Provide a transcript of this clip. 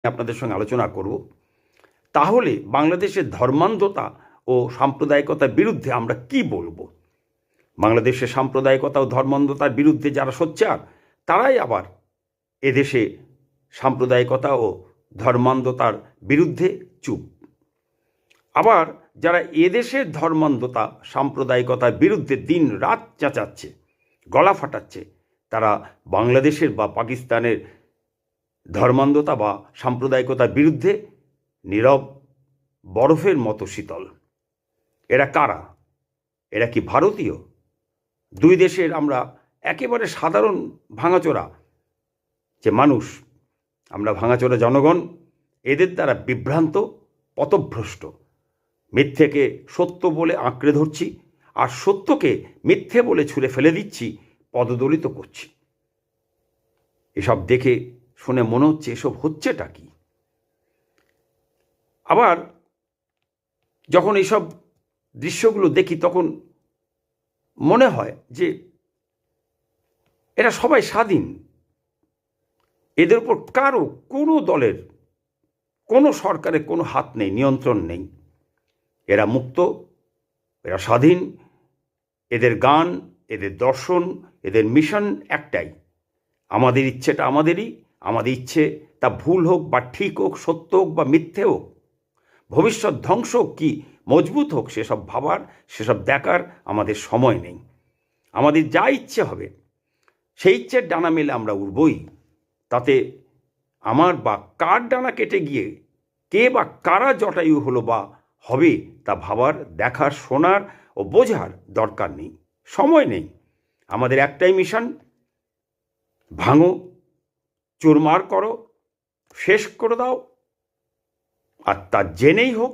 আপনাদের সঙ্গে আলোচনা করব। তাহলে বাংলাদেশের ধর্মান্ধতা ও সাম্প্রদায়িকতার বিরুদ্ধে আমরা কি বলবো? বাংলাদেশের সাম্প্রদায়িকতা ও ধর্মান্ধতার বিরুদ্ধে যারা সোচ্চার, তারাই আবার এদেশে সাম্প্রদায়িকতা ও ধর্মান্ধতার বিরুদ্ধে চুপ। আবার যারা এদেশের ধর্মান্ধতা সাম্প্রদায়িকতার বিরুদ্ধে দিন রাত চেঁচাচ্ছে, গলা ফাটাচ্ছে, তারা বাংলাদেশের বা পাকিস্তানের ধর্মান্ধতা বা সাম্প্রদায়িকতার বিরুদ্ধে নীরব বরফের মতো শীতল। এরা কারা? এরা কি ভারতীয়? দুই দেশের আমরা একেবারে সাধারণ ভাঙাচোরা যে মানুষ, আমরা ভাঙাচোরা জনগণ, এদের দ্বারা বিভ্রান্ত, পথভ্রষ্ট। মিথ্যেকে সত্য বলে আঁকড়ে ধরছি, আর সত্যকে মিথ্যে বলে ছুঁড়ে ফেলে দিচ্ছি, পদদলিত করছি। এসব দেখে শুনে মনে হচ্ছে এসব হচ্ছেটা কি? আবার যখন এইসব দৃশ্যগুলো দেখি তখন মনে হয় যে এরা সবাই স্বাধীন, এদের উপর কারো, কোনো দলের, কোনো সরকারের কোনো হাত নেই, নিয়ন্ত্রণ নেই। এরা মুক্ত, এরা স্বাধীন। এদের গান, এদের দর্শন, এদের মিশন একটাই, আমাদের ইচ্ছেটা আমাদেরই, আমাদের ইচ্ছে তা ভুল হোক বা ঠিক হোক, সত্য হোক বা মিথ্যে হোক, ভবিষ্যৎ ধ্বংস হোক কি মজবুত হোক, সেসব ভাবার, সেসব দেখার আমাদের সময় নেই। আমাদের যা ইচ্ছে হবে সেই ইচ্ছের ডানা মেলে আমরা উড়বই। তাতে আমার বা কার ডানা কেটে গিয়ে কে বা কারা জটায়ু হলো বা হবে তা ভাবার, দেখার, শোনার ও বোঝার দরকার নেই, সময় নেই। আমাদের একটাই মিশন, ভাঙো, চুরমার করো, শেষ করে দাও, আর তা জেনেই হোক